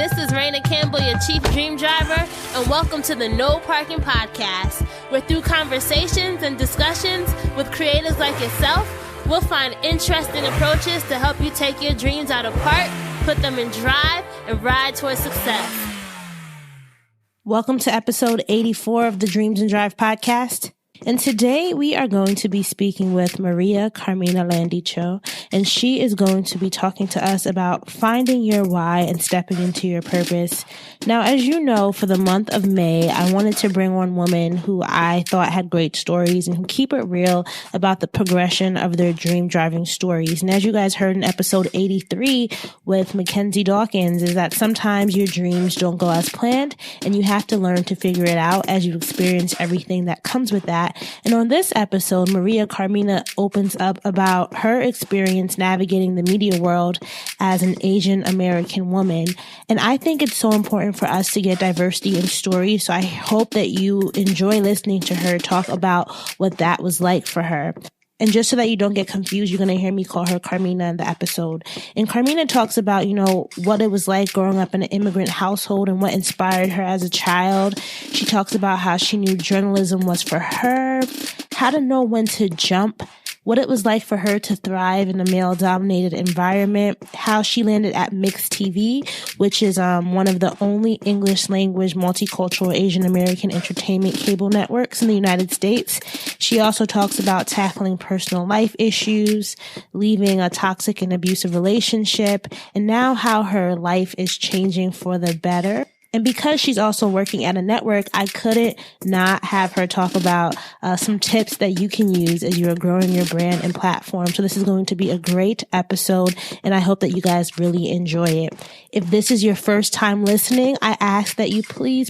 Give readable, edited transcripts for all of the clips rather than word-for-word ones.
This is Raina Campbell, your Chief Dream Driver, and welcome to the No Parking Podcast, where through conversations and discussions with creators like yourself, we'll find interesting approaches to help you take your dreams out of park, put them in drive, and ride towards success. Welcome to episode 84 of the Dreams and Drive podcast. And today we are going to be speaking with Maria-Karmina Landicho, and she is going to be talking to us about finding your why and stepping into your purpose. Now, as you know, for the month of May, I wanted to bring on women who I thought had great stories and who keep it real about the progression of their dream driving stories. And as you guys heard in episode 83 with Mackenzie Dawkins, is that sometimes your dreams don't go as planned, and you have to learn to figure it out as you experience everything that comes with that. And on this episode, Maria-Karmina opens up about her experience navigating the media world as an Asian American woman. And I think it's so important for us to get diversity in stories. So I hope that you enjoy listening to her talk about what that was like for her. And just so that you don't get confused, you're going to hear me call her Karmina in the episode. And Karmina talks about, what it was like growing up in an immigrant household and what inspired her as a child. She talks about how she knew journalism was for her, how to know when to jump, what it was like for her to thrive in a male-dominated environment, how she landed at Myx TV, which is one of the only English-language multicultural Asian American entertainment cable networks in the United States. She also talks about tackling personal life issues, leaving a toxic and abusive relationship, and now how her life is changing for the better. And because she's also working at a network, I couldn't not have her talk about some tips that you can use as you are growing your brand and platform. So this is going to be a great episode, and I hope that you guys really enjoy it. If this is your first time listening, I ask that you please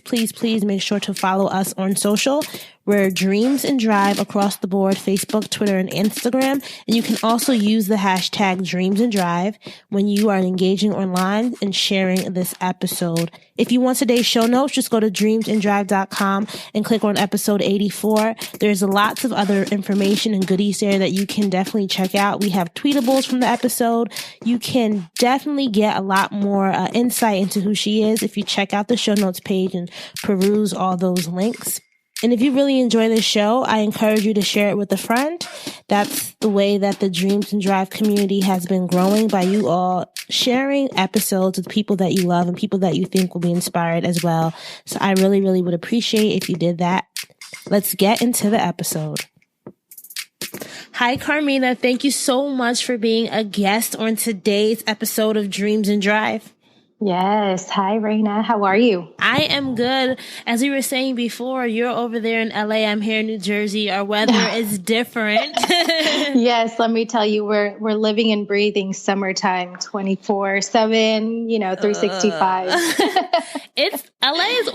make sure to follow us on social. We're Dreams and Drive across the board, Facebook, Twitter, and Instagram. And you can also use the hashtag Dreams and Drive when you are engaging online and sharing this episode. If you want today's show notes, just go to dreamsanddrive.com and click on episode 84. There's lots of other information and goodies there that you can definitely check out. We have tweetables from the episode. You can definitely get a lot more insight into who she is if you check out the show notes page and peruse all those links. And if you really enjoy this show, I encourage you to share it with a friend. That's the way that the Dreams and Drive community has been growing, by you all sharing episodes with people that you love and people that you think will be inspired as well. So I really would appreciate if you did that. Let's get into the episode. Hi, Karmina. Thank you so much for being a guest on today's episode of Dreams and Drive. Yes. Hi, Raina. How are you? I am good. As we were saying before, you're over there in LA. I'm here in New Jersey. Our weather is different. Yes. Let me tell you, we're living and breathing summertime 24/7, 365. LA is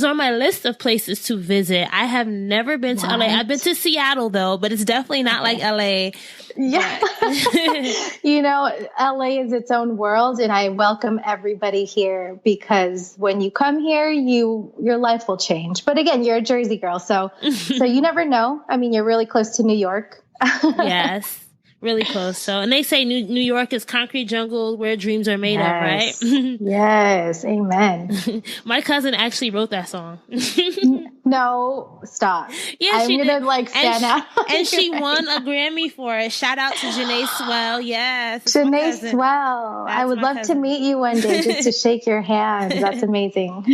on my list of places to visit. I have never been to LA. I've been to Seattle though, but it's definitely not like LA. Yeah. LA is its own world, and I welcome everybody here because when you come here, your life will change. But again, you're a Jersey girl, so you never know. I mean, you're really close to New York. Yes. Really close. So, and they say New York is concrete jungle where dreams are made of, right? Yes. Amen. My cousin actually wrote that song. No, stop. Yeah, I'm she gonna did. stand out. And she won a Grammy for it. Shout out to Janae Swell. Yes. Janae Swell. I would love to meet you one day just to shake your hand. That's amazing.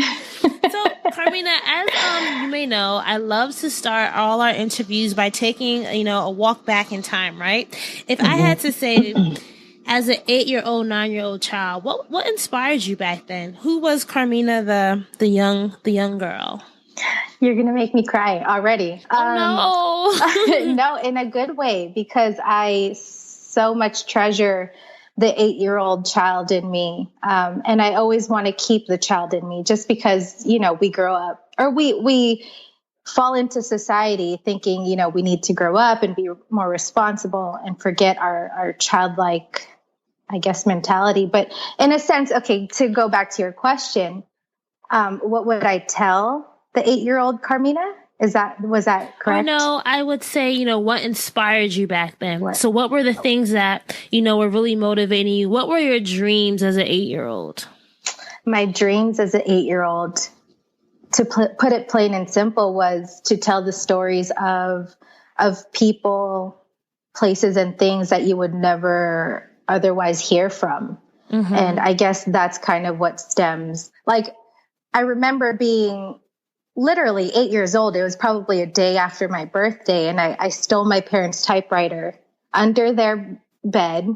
So, Karmina, as you may know, I love to start all our interviews by taking, a walk back in time, right? If I had to say, as an 8-year-old, 9-year-old child, what inspired you back then? Who was Karmina, the young girl? You're going to make me cry already. Oh, no. No, in a good way, because I so much treasure the 8-year-old child in me. And I always want to keep the child in me just because, we grow up or we fall into society thinking, we need to grow up and be more responsible and forget our childlike, I guess, mentality. But in a sense, okay, to go back to your question, what would I tell the 8-year-old Karmina? Was that correct? Oh, no, I would say, what inspired you back then? So what were the things that, were really motivating you? What were your dreams as an 8-year-old? My dreams as an 8-year-old, to put it plain and simple, was to tell the stories of people, places, and things that you would never otherwise hear from. Mm-hmm. And I guess that's kind of what stems. Like, I remember being literally 8 years old. It was probably a day after my birthday, and I stole my parents' typewriter under their bed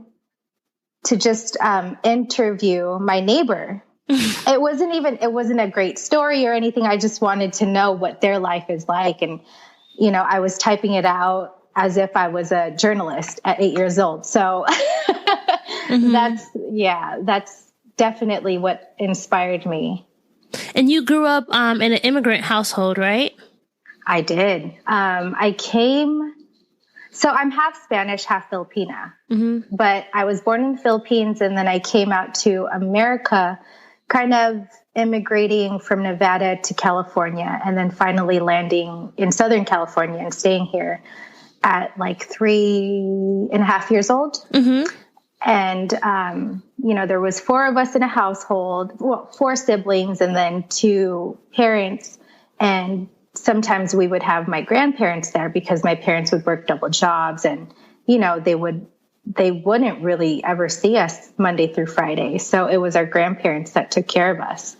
to just interview my neighbor. It wasn't a great story or anything. I just wanted to know what their life is like. And, I was typing it out as if I was a journalist at 8 years old. So mm-hmm. That's definitely what inspired me. And you grew up in an immigrant household, right? I did. So I'm half Spanish, half Filipina, mm-hmm. but I was born in the Philippines, and then I came out to America, kind of immigrating from Nevada to California, and then finally landing in Southern California and staying here at like 3.5 years old. Mm-hmm. And, there was 4 of us in a household, 4 siblings, and then 2 parents. And sometimes we would have my grandparents there because my parents would work double jobs, and, they wouldn't really ever see us Monday through Friday. So it was our grandparents that took care of us.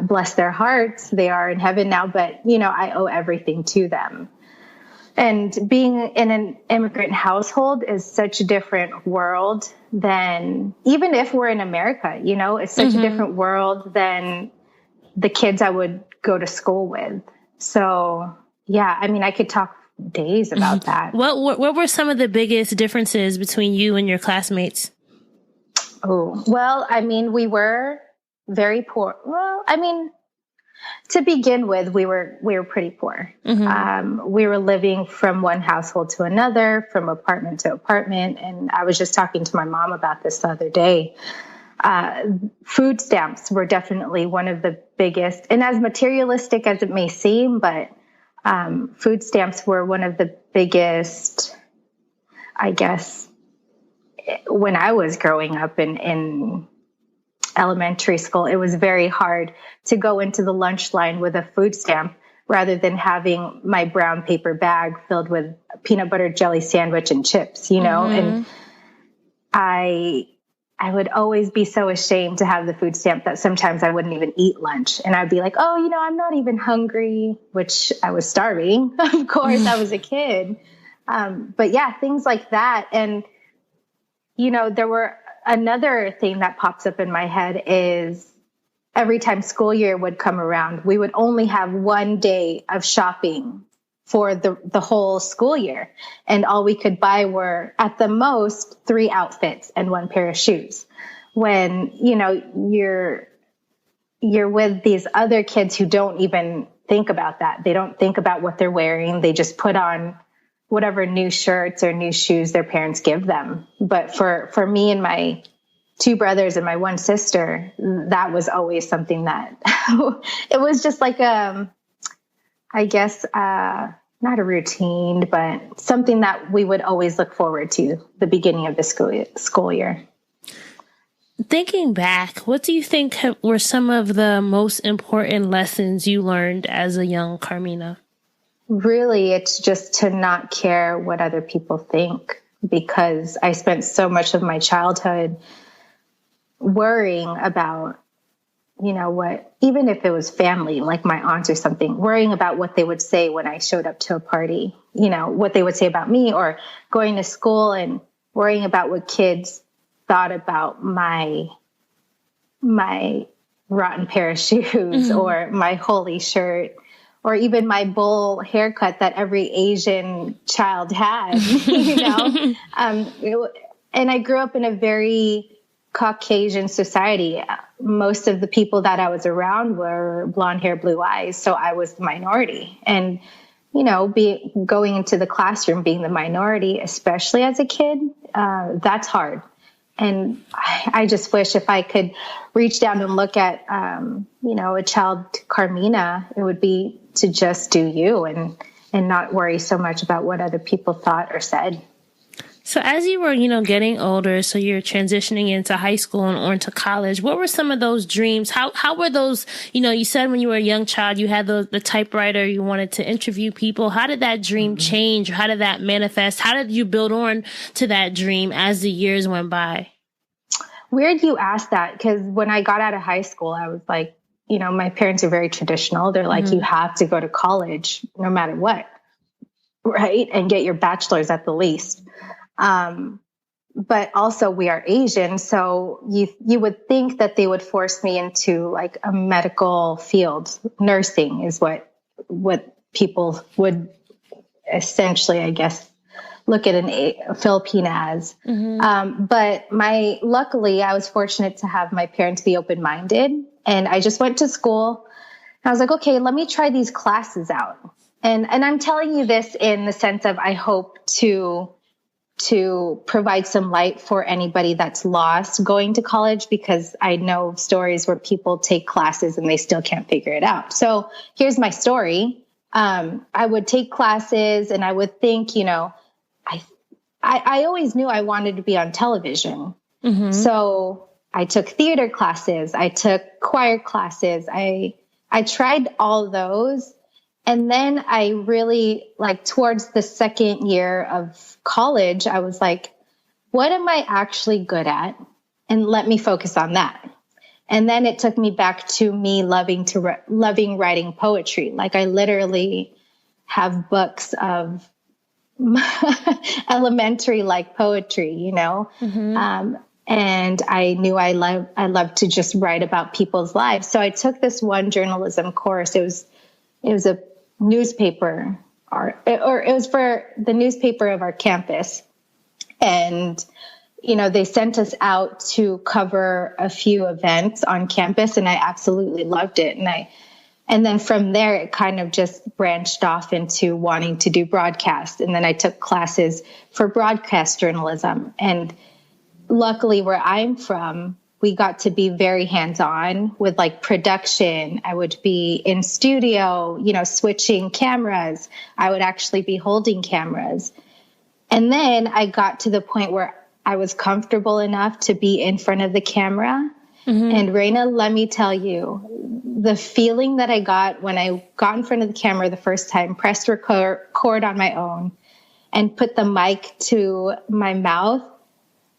Bless their hearts. They are in heaven now, but, I owe everything to them. And being in an immigrant household is such a different world than, even if we're in America, it's such mm-hmm. a different world than the kids I would go to school with. So, yeah, I could talk days about that. What were some of the biggest differences between you and your classmates? Oh, well, we were very poor. Well, to begin with, we were pretty poor. Mm-hmm. We were living from one household to another, from apartment to apartment. And I was just talking to my mom about this the other day. Food stamps were definitely one of the biggest, and as materialistic as it may seem, but food stamps were one of the biggest, I guess, when I was growing up in elementary school. It was very hard to go into the lunch line with a food stamp rather than having my brown paper bag filled with a peanut butter jelly sandwich and chips, mm-hmm. and I would always be so ashamed to have the food stamp that sometimes I wouldn't even eat lunch. And I'd be like, oh, I'm not even hungry, which I was starving. Of course, I was a kid. But yeah, things like that. And, there were another thing that pops up in my head is every time school year would come around, we would only have one day of shopping for the whole school year. And all we could buy were at the most 3 outfits and 1 pair of shoes. When, you're with these other kids who don't even think about that. They don't think about what they're wearing. They just put on whatever new shirts or new shoes their parents give them. But for me and my 2 brothers and my 1 sister, that was always something that it was just like, I guess, not a routine, but something that we would always look forward to the beginning of the school year. Thinking back, what do you think were some of the most important lessons you learned as a young Karmina? Really, it's just to not care what other people think, because I spent so much of my childhood worrying about, what, even if it was family, like my aunts or something, worrying about what they would say when I showed up to a party, what they would say about me, or going to school and worrying about what kids thought about my rotten pair of shoes mm-hmm. or my holy shirt, or even my bowl haircut that every Asian child had, and I grew up in a very Caucasian society. Most of the people that I was around were blonde hair, blue eyes. So I was the minority. And, going into the classroom, being the minority, especially as a kid, that's hard. And I just wish if I could reach down and look at, a child Karmina, it would be to just do you and not worry so much about what other people thought or said. So as you were, getting older, so you're transitioning into high school and or into college, what were some of those dreams? How were those, you said when you were a young child, you had the typewriter, you wanted to interview people. How did that dream change? How did that manifest? How did you build on to that dream as the years went by? Weird you asked that, because when I got out of high school, I was like, my parents are very traditional. They're like, you have to go to college no matter what, right? And get your bachelor's at the least. But also we are Asian. So you would think that they would force me into like a medical field. Nursing is what people would essentially, I guess, look at a Philippine as. But luckily I was fortunate to have my parents be open-minded, and I just went to school and I was like, okay, let me try these classes out. And I'm telling you this in the sense of, I hope to provide some light for anybody that's lost going to college, because I know stories where people take classes and they still can't figure it out. So here's my story. I would take classes and I would think, I always knew I wanted to be on television. So I took theater classes. I took choir classes. I tried all those. And then I really, towards the second year of college, I was like, what am I actually good at? And let me focus on that. And then it took me back to me loving writing poetry. Like, I literally have books of elementary poetry, and I knew I loved to just write about people's lives. So I took this one journalism course. It was a newspaper, or it was for the newspaper of our campus. And, they sent us out to cover a few events on campus, and I absolutely loved it. And then from there, it kind of just branched off into wanting to do broadcast. And then I took classes for broadcast journalism. And luckily where I'm from, we got to be very hands-on with production. I would be in studio, switching cameras. I would actually be holding cameras. And then I got to the point where I was comfortable enough to be in front of the camera. And Raina, let me tell you, the feeling that I got when I got in front of the camera the first time, pressed record on my own, and put the mic to my mouth,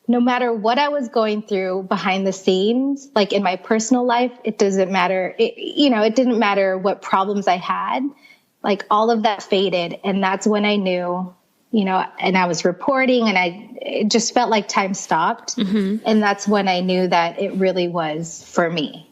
no matter what I was going through behind the scenes, in my personal life, it doesn't matter. It didn't matter what problems I had, all of that faded. And that's when I knew, and I was reporting, and it just felt like time stopped. And that's when I knew that it really was for me.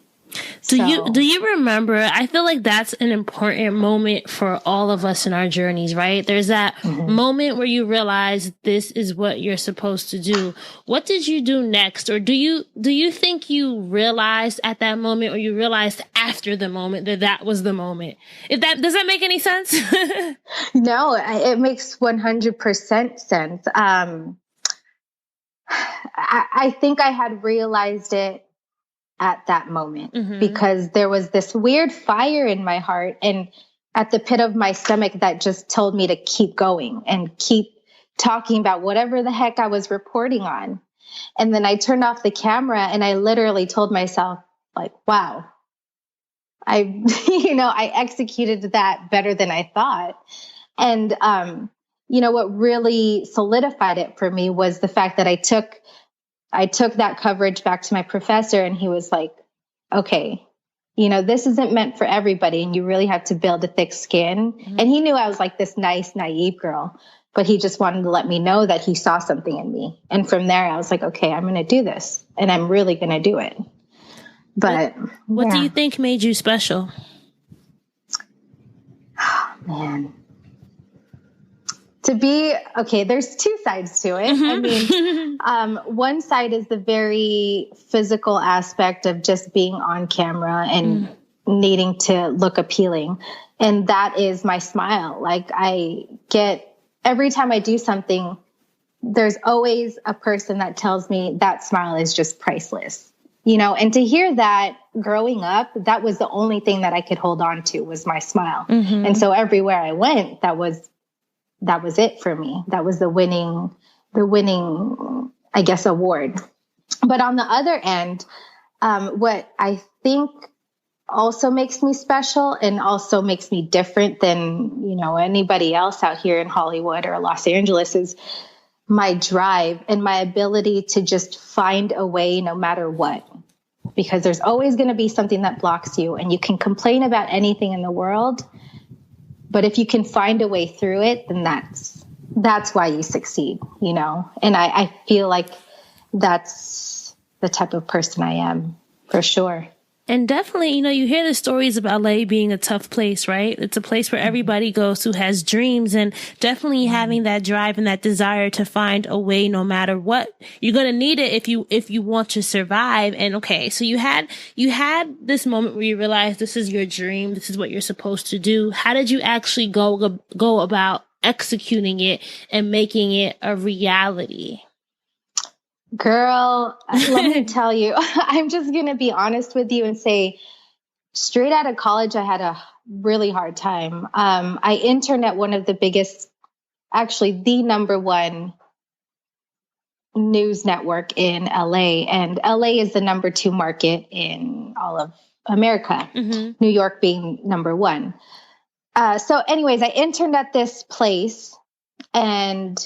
Do you remember? I feel like that's an important moment for all of us in our journeys, right? There's that moment where you realize this is what you're supposed to do. What did you do next? Or do you think you realized at that moment, or you realized after the moment that was the moment? Does that make any sense? No, it makes 100% sense. I think I had realized it at that moment, because there was this weird fire in my heart and at the pit of my stomach that just told me to keep going and keep talking about whatever the heck I was reporting on. And then I turned off the camera and I literally told myself, wow, I executed that better than I thought. And, what really solidified it for me was the fact that I took that coverage back to my professor, and he was like, okay, this isn't meant for everybody, and you really have to build a thick skin. And he knew I was this nice, naive girl, but he just wanted to let me know that he saw something in me. And from there, I was like, okay, I'm going to do this, and I'm really going to do it. But what do you think made you special? Oh, man. There's two sides to it. I mean, one side is the very physical aspect of just being on camera and needing to look appealing. And that is my smile. Every time I do something, there's always a person that tells me that smile is just priceless. and to hear that growing up, that was the only thing that I could hold on to was my smile. Mm-hmm. And so everywhere I went, that was it for me. That was the winning, I guess, award. But on the other end, what I think also makes me special and also makes me different than, anybody else out here in Hollywood or Los Angeles is my drive and my ability to just find a way no matter what, because there's always going to be something that blocks you, and you can complain about anything in the world, but if you can find a way through it, then that's why you succeed, and I feel like that's the type of person I am for sure. And definitely, you hear the stories about LA being a tough place, right? It's a place where everybody goes who has dreams, and definitely having that drive and that desire to find a way no matter what. You're going to need it if you want to survive. And okay, so you had this moment where you realized this is your dream. This is what you're supposed to do. How did you actually go about executing it and making it a reality? Girl, let me tell you, I'm just going to be honest with you and say straight out of college, I had a really hard time. I interned at one of the biggest, actually the number one news network in LA. And LA is the number 2 market in all of America, mm-hmm. New York being number 1. So anyways, I interned at this place, and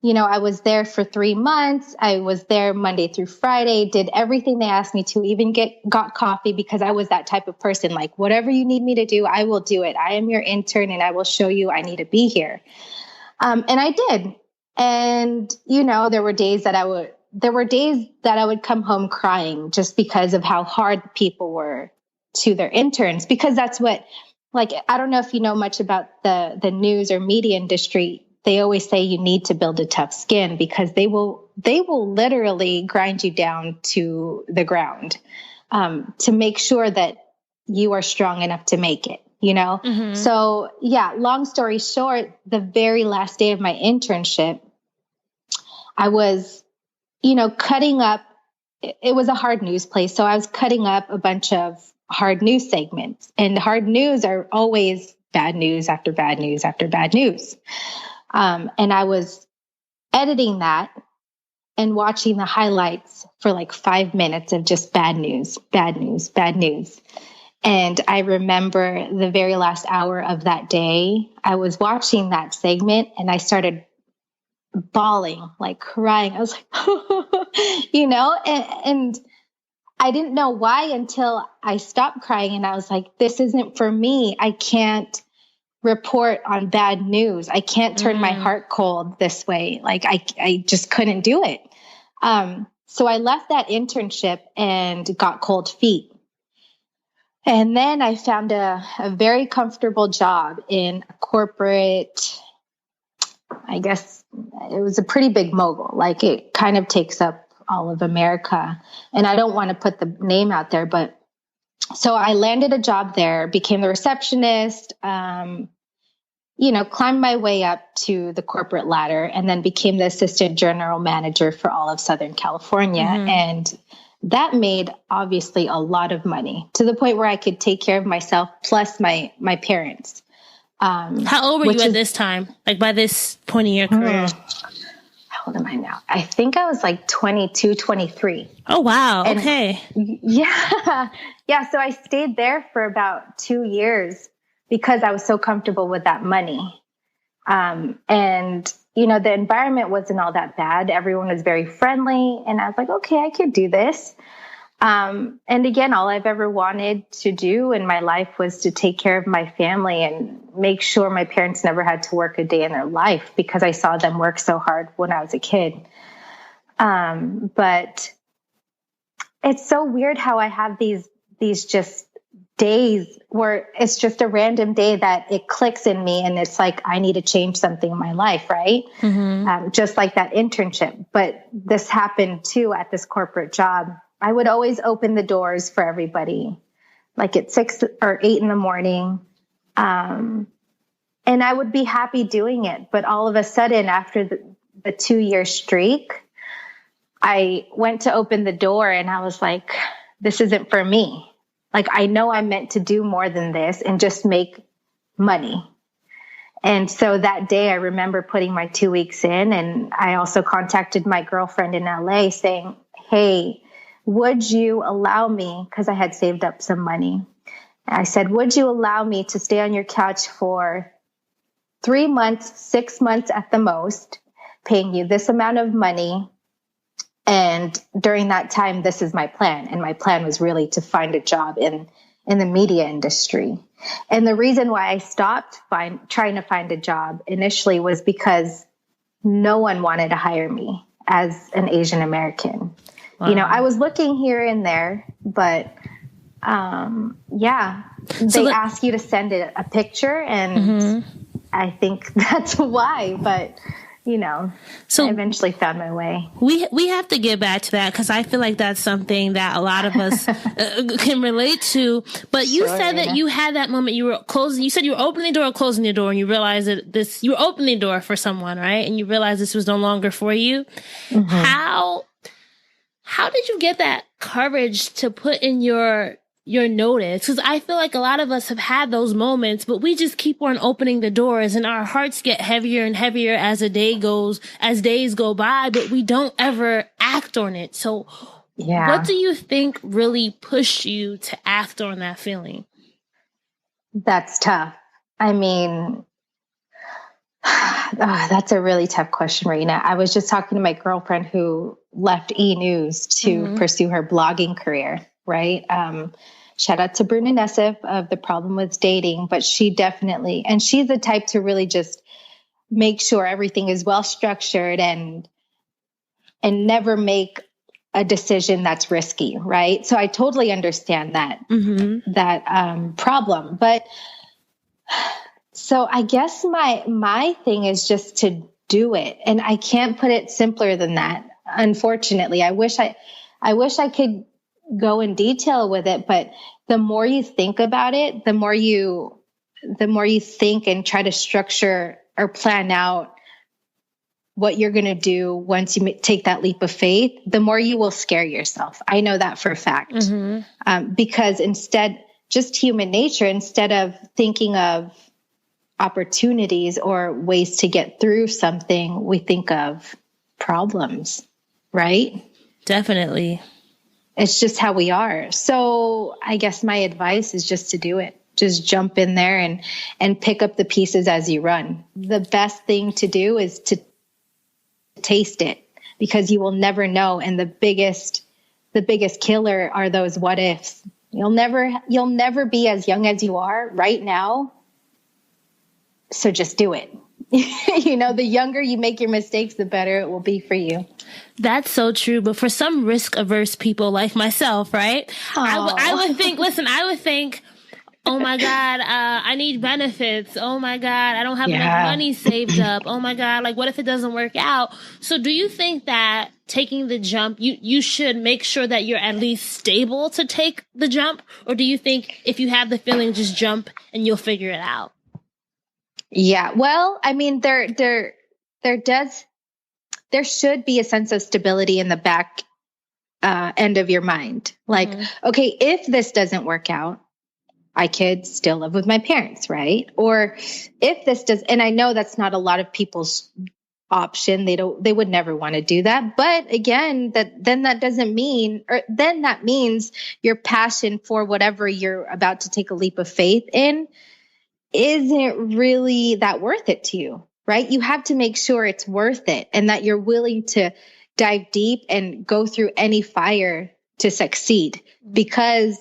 I was there for 3 months. I was there Monday through Friday, did everything they asked me to, even got coffee, because I was that type of person. Like, whatever you need me to do, I will do it. I am your intern and I will show you I need to be here. And I did. And, there were days that I would come home crying just because of how hard people were to their interns, because that's what, I don't know if you know much about the news or media industry. They always say you need to build a tough skin, because they will literally grind you down to the ground, to make sure that you are strong enough to make it, Mm-hmm. So yeah, long story short, the very last day of my internship, I was, cutting up, it was a hard news place. So I was cutting up a bunch of hard news segments, and hard news are always bad news after bad news after bad news. And I was editing that and watching the highlights for 5 minutes of just bad news, bad news, bad news. And I remember the very last hour of that day, I was watching that segment and I started bawling, crying. I was like, and I didn't know why until I stopped crying, and I was like, this isn't for me. I can't report on bad news. I can't turn my heart cold this way. I just couldn't do it. So I left that internship and got cold feet. And then I found a very comfortable job in a corporate, I guess it was a pretty big mogul. It kind of takes up all of America. And I don't want to put the name out there, but so I landed a job there, became the receptionist, climbed my way up to the corporate ladder, and then became the assistant general manager for all of Southern California. Mm-hmm. And that made obviously a lot of money, to the point where I could take care of myself plus my parents. How old were you at this time? By this point in your career? How old am I now? I think I was 22, 23. Oh, wow. And okay. Yeah. Yeah. So I stayed there for about 2 years because I was so comfortable with that money. And, the environment wasn't all that bad. Everyone was very friendly. And I was like, okay, I could do this. And again, all I've ever wanted to do in my life was to take care of my family and make sure my parents never had to work a day in their life, because I saw them work so hard when I was a kid. But it's so weird how I have these just days where it's just a random day that it clicks in me, and it's like, I need to change something in my life, right? Mm-hmm. Just like that internship. But this happened too at this corporate job. I would always open the doors for everybody, at 6 or 8 in the morning. And I would be happy doing it. But all of a sudden, after the 2-year streak, I went to open the door and I was like, this isn't for me. Like, I know I'm meant to do more than this and just make money. And so that day I remember putting my 2 weeks in, and I also contacted my girlfriend in LA saying, hey, would you allow me, because I had saved up some money. I said, would you allow me to stay on your couch for 3 months, 6 months at the most, paying you this amount of money? And during that time, this is my plan. And my plan was really to find a job in the media industry. And the reason why I stopped trying to find a job initially was because no one wanted to hire me as an Asian American. Wow. You know, I was looking here and there, but they ask you to send a picture, and I think that's why. But you know, I eventually found my way. We have to get back to that, because I feel like that's something that a lot of us can relate to. But you said that you had that moment. You said you were opening the door or closing the door, and you realized that you were opening the door for someone, right? And you realized this was no longer for you. Mm-hmm. How did you get that courage to put in your notice? Because I feel like a lot of us have had those moments, but we just keep on opening the doors, and our hearts get heavier and heavier as days go by, but we don't ever act on it. So what do you think really pushed you to act on that feeling? That's tough. I mean, that's a really tough question, Marina. I was just talking to my girlfriend who left E! News to pursue her blogging career, right? Shout out to Bruna Nessif of The Problem With Dating, but she definitely, and she's the type to really just make sure everything is well structured and never make a decision that's risky, right? So I totally understand that, problem. But so I guess my thing is just to do it. And I can't put it simpler than that. Unfortunately, I wish I could go in detail with it, but the more you think about it, the more you think and try to structure or plan out what you're going to do once you take that leap of faith, the more you will scare yourself. I know that for a fact. Because just human nature, instead of thinking of opportunities or ways to get through something, we think of problems, right? Definitely. It's just how we are. So I guess my advice is just to do it. Just jump in there and pick up the pieces as you run. The best thing to do is to taste it, because you will never know. And the biggest killer are those what ifs. You'll never be as young as you are right now. So just do it. You know, the younger you make your mistakes, the better it will be for you. That's so true. But for some risk averse people like myself, right? I would think, oh my God, I need benefits. Oh my God, I don't have enough money saved up. Oh my God, like what if it doesn't work out? So do you think that taking the jump, you should make sure that you're at least stable to take the jump? Or do you think if you have the feeling, just jump and you'll figure it out? Yeah. Well, I mean, there should be a sense of stability in the back end of your mind. Like, okay, if this doesn't work out, I could still live with my parents, right? Or if this does, and I know that's not a lot of people's option. They would never want to do that. But again, that means your passion for whatever you're about to take a leap of faith in isn't really that worth it to you, right? You have to make sure it's worth it and that you're willing to dive deep and go through any fire to succeed, because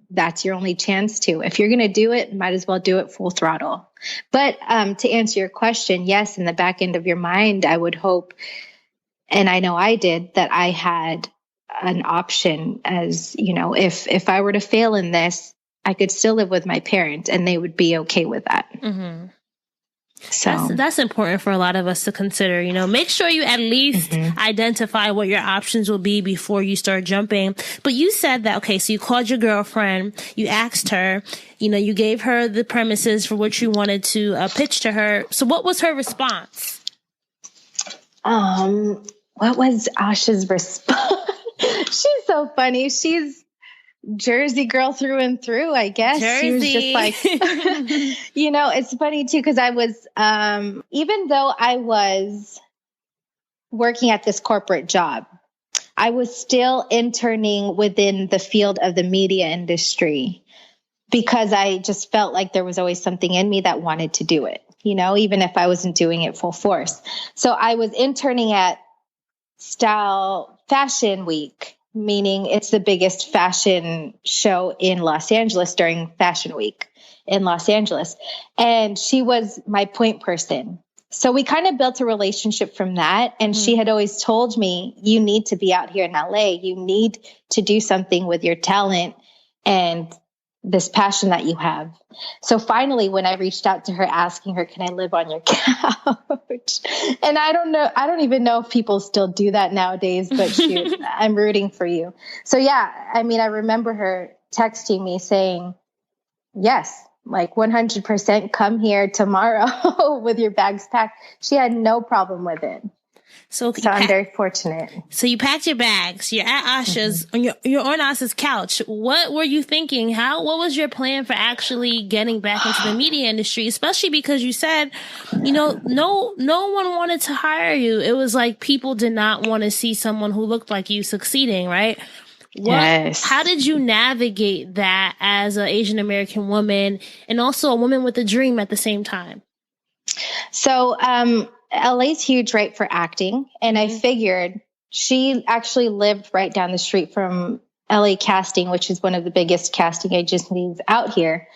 that's your only chance to. If you're going to do it, might as well do it full throttle. But to answer your question, yes, in the back end of your mind, I would hope, and I know I did, that I had an option as, you know, if I were to fail in this, I could still live with my parents and they would be okay with that. Mm-hmm. So that's important for a lot of us to consider, you know, make sure you at least identify what your options will be before you start jumping. But you said that, okay, so you called your girlfriend, you asked her, you know, you gave her the premises for what you wanted to pitch to her. So what was her response? What was Asha's response? She's so funny. Jersey girl through and through, I guess. Jersey. She was just like, it's funny too, because I was, even though I was working at this corporate job, I was still interning within the field of the media industry because I just felt like there was always something in me that wanted to do it, even if I wasn't doing it full force. So I was interning at Style Fashion Week, meaning it's the biggest fashion show in Los Angeles during Fashion Week in Los Angeles. And she was my point person. So we kind of built a relationship from that. And she had always told me, you need to be out here in LA. You need to do something with your talent and this passion that you have. So finally, when I reached out to her asking her, can I live on your couch? And I don't even know if people still do that nowadays, but shoot, I'm rooting for you. So yeah, I remember her texting me saying, yes, like 100% come here tomorrow with your bags packed. She had no problem with it. So I'm very fortunate. So you packed your bags. You're at Asha's. You're on Asha's couch. What were you thinking? What was your plan for actually getting back into the media industry? Especially because you said, no one wanted to hire you. It was like people did not want to see someone who looked like you succeeding, right? Yes. How did you navigate that as an Asian American woman and also a woman with a dream at the same time? So, LA's huge, right, for acting. And I figured she actually lived right down the street from LA Casting, which is one of the biggest casting agencies out here.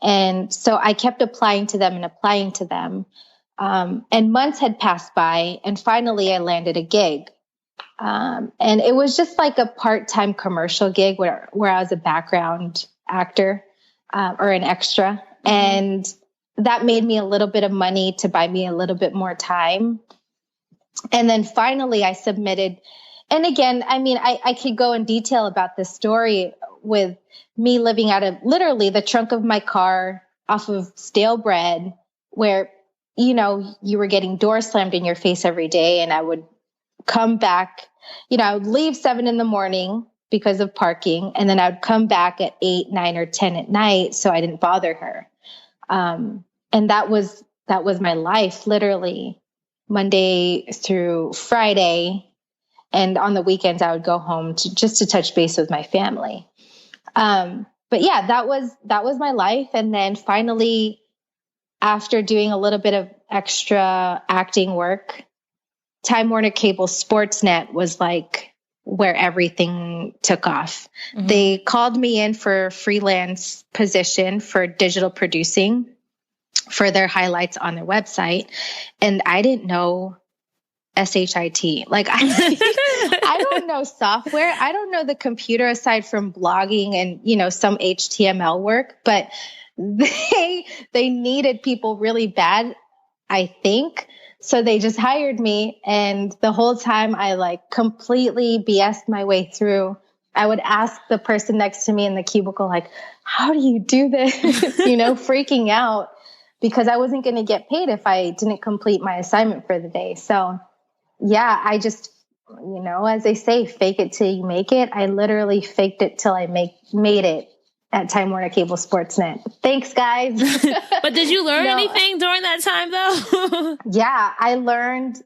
And so I kept applying to them. And months had passed by, and finally I landed a gig. And it was just like a part-time commercial gig where I was a background actor, or an extra. And that made me a little bit of money to buy me a little bit more time. And then finally I submitted. And again, I could go in detail about this story with me living out of literally the trunk of my car off of stale bread, where, you were getting door slammed in your face every day. And I would come back, I would leave 7 a.m. because of parking. And then I would come back at 8, 9, or 10 at night. So I didn't bother her. And that was my life, literally Monday through Friday. And on the weekends, I would go home just to touch base with my family. But yeah, that was my life. And then finally, after doing a little bit of extra acting work, Time Warner Cable Sportsnet was like where everything took off. Mm-hmm. They called me in for a freelance position for digital producing for their highlights on their website. And I didn't know SHIT. Like I don't know software. I don't know the computer aside from blogging and, some HTML work, but they needed people really bad, I think. So they just hired me. And the whole time I completely BS'd my way through. I would ask the person next to me in the cubicle, how do you do this? Freaking out because I wasn't going to get paid if I didn't complete my assignment for the day. So yeah, I just, as they say, fake it till you make it. I literally faked it till I made it at Time Warner Cable Sportsnet. Thanks, guys. But did you learn anything during that time, though? Yeah, I learned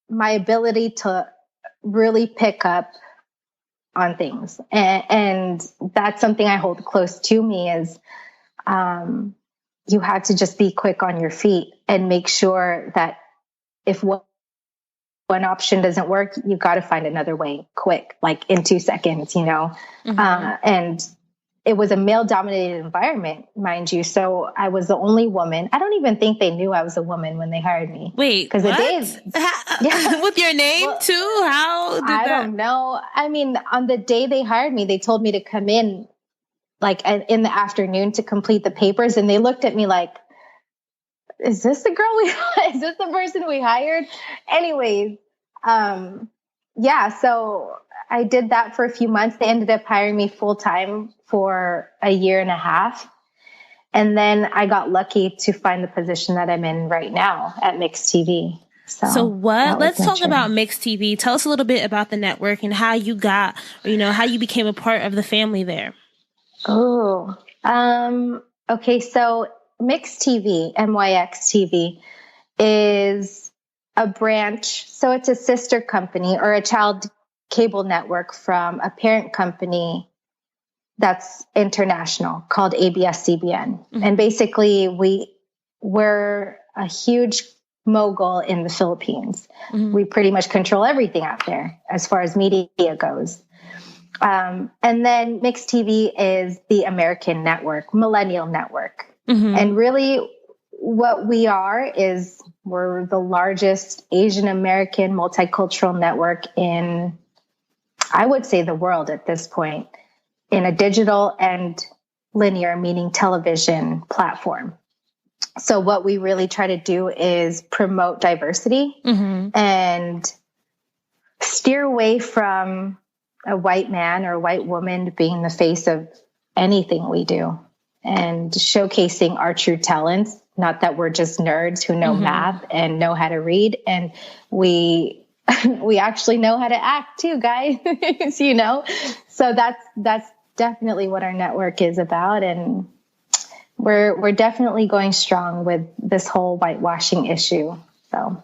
my ability to really pick up on things. And that's something I hold close to me is you have to just be quick on your feet and make sure that if one option doesn't work, you got to find another way quick, like in 2 seconds, Mm-hmm. And it was a male-dominated environment, mind you. So I was the only woman. I don't even think they knew I was a woman when they hired me. Wait, because the days, with your name too? How did I don't know. On the day they hired me, they told me to come in in the afternoon to complete the papers, and they looked at me like, "Is this the girl is this the person we hired?" Anyways, yeah. So I did that for a few months. They ended up hiring me full time for a year and a half. And then I got lucky to find the position that I'm in right now at Myx TV. So what? Let's talk about Myx TV. Tell us a little bit about the network and how you got, how you became a part of the family there. Oh, okay. So Myx TV, MYX TV, is a branch. So it's a sister company or a child cable network from a parent company that's international called ABS-CBN. Mm-hmm. And basically we're a huge mogul in the Philippines. Mm-hmm. We pretty much control everything out there as far as media goes. And then Myx TV is the American network, millennial network. Mm-hmm. And really what we are is we're the largest Asian American multicultural network in, I would say, the world at this point, in a digital and linear, meaning television platform. So what we really try to do is promote diversity mm-hmm. and steer away from a white man or a white woman being the face of anything we do, and showcasing our true talents. Not that we're just nerds who know mm-hmm. math and know how to read. And we actually know how to act too, guys, you know? So that's definitely what our network is about. And we're definitely going strong with this whole whitewashing issue. So.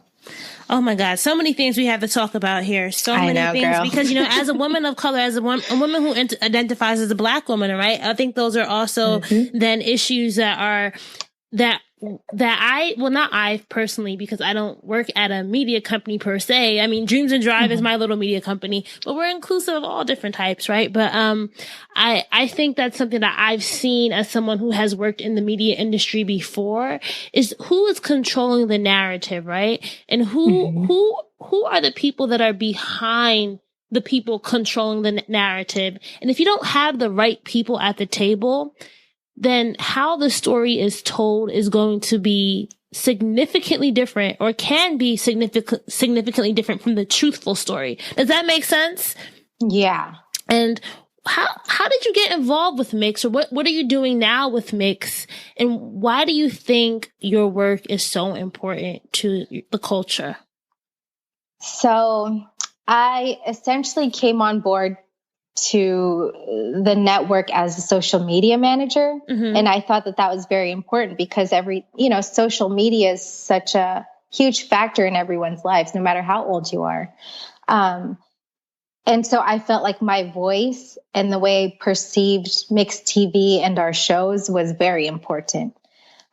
Oh my God. So many things we have to talk about here. So many things, girl. Because, you know, as a woman of color, as a woman who identifies as a Black woman, right? I think those are also mm-hmm. then issues that not I personally, because I don't work at a media company per se. I mean, Dreams and Drive mm-hmm. is my little media company, but we're inclusive of all different types, right? But, I think that's something that I've seen as someone who has worked in the media industry before, is who is controlling the narrative, right? And who are the people that are behind the people controlling the narrative? And if you don't have the right people at the table, then how the story is told is going to be significantly different, or can be significantly different from the truthful story. Does that make sense? Yeah. And how did you get involved with Myx, or what are you doing now with Myx? And why do you think your work is so important to the culture? So I essentially came on board to the network as a social media manager. Mm-hmm. And I thought that was very important, because social media is such a huge factor in everyone's lives, no matter how old you are. And so I felt like my voice and the way I perceived Myx TV and our shows was very important.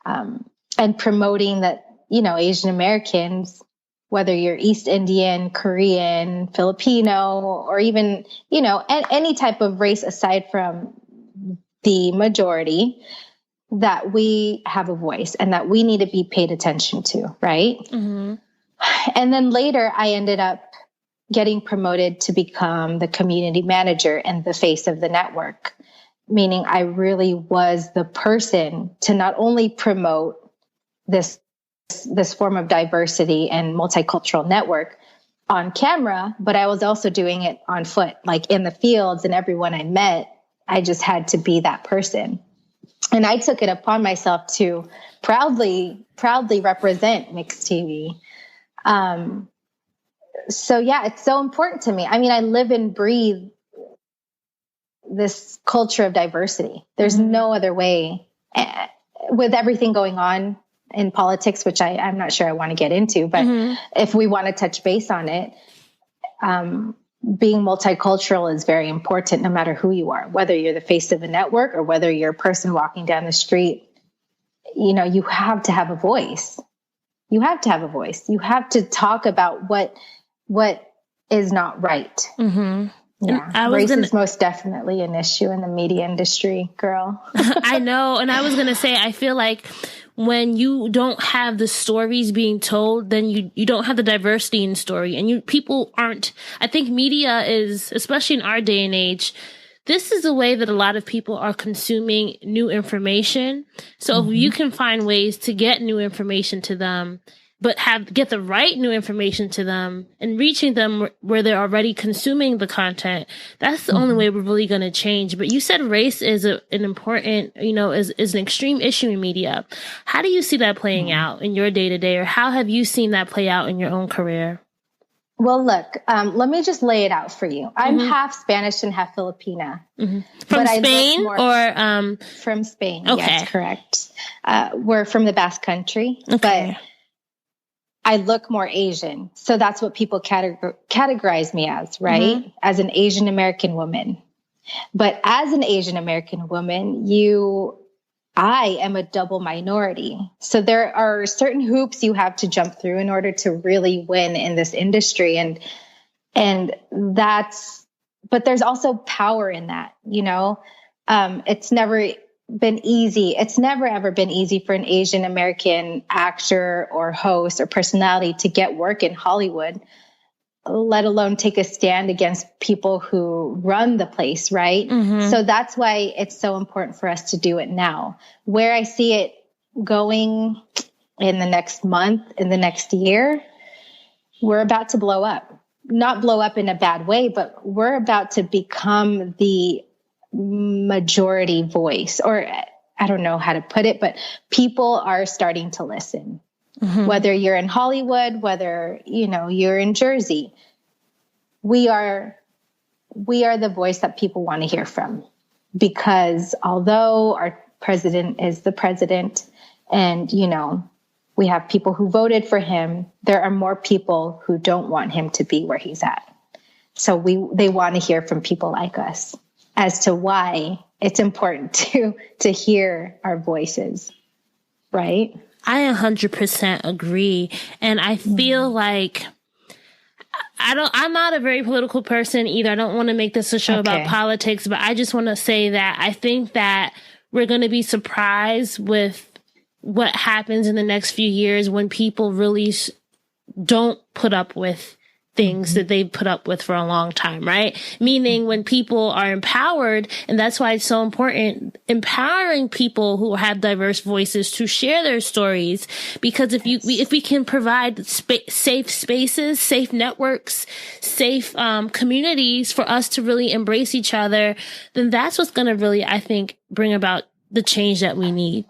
And promoting that, Asian Americans, whether you're East Indian, Korean, Filipino, or even, any type of race aside from the majority, that we have a voice and that we need to be paid attention to, right? Mm-hmm. And then later I ended up getting promoted to become the community manager and the face of the network, meaning I really was the person to not only promote this form of diversity and multicultural network on camera, but I was also doing it on foot, like in the fields, and everyone I met, I just had to be that person. And I took it upon myself to proudly represent Myx TV. So yeah, it's so important to me. I mean, I live and breathe this culture of diversity. There's mm-hmm. no other way, with everything going on in politics, which I'm not sure I want to get into, but mm-hmm. if we want to touch base on it, being multicultural is very important, no matter who you are, whether you're the face of a network or whether you're a person walking down the street. You have to have a voice. You have to have a voice. You have to talk about what is not right. Mm-hmm. Yeah, race is most definitely an issue in the media industry, girl. I know. And I was going to say, I feel like when you don't have the stories being told, then you don't have the diversity in story. And people aren't, I think media is, especially in our day and age, this is the way that a lot of people are consuming new information. So mm-hmm. if you can find ways to get new information to them, but get the right new information to them and reaching them where they're already consuming the content, that's the mm-hmm. only way we're really going to change. But you said race is an important, is an extreme issue in media. How do you see that playing mm-hmm. out in your day to day, or how have you seen that play out in your own career? Well, look, let me just lay it out for you. I'm half Spanish and half Filipina. From Spain or? From Spain. Okay. Yes, correct. We're from the Basque Country, okay. but I look more Asian. So that's what people categorize me as, right? As an Asian American woman. But as an Asian American woman, I am a double minority. So there are certain hoops you have to jump through in order to really win in this industry. But there's also power in that, it's never been easy. It's never ever been easy for an Asian American actor or host or personality to get work in Hollywood, let alone take a stand against people who run the place, right? So that's why it's so important for us to do it now. Where I see it going in the next month, in the next year, we're about to blow up. Not blow up in a bad way, but we're about to become the majority voice, or I don't know how to put it, but people are starting to listen. Whether you're in Hollywood, whether, you're in Jersey, we are the voice that people want to hear from, because although our president is the president and, we have people who voted for him, there are more people who don't want him to be where he's at. So they want to hear from people like us as to why it's important to hear our voices, right? I 100% agree. And I feel like I'm not a very political person either. I don't want to make this a show about politics, but I just want to say that I think that we're going to be surprised with what happens in the next few years when people really don't put up with things that they've put up with for a long time, right? Meaning when people are empowered, and that's why it's so important, empowering people who have diverse voices to share their stories. Because if we can provide safe spaces, safe networks, safe communities for us to really embrace each other, then that's what's going to really, I think, bring about the change that we need.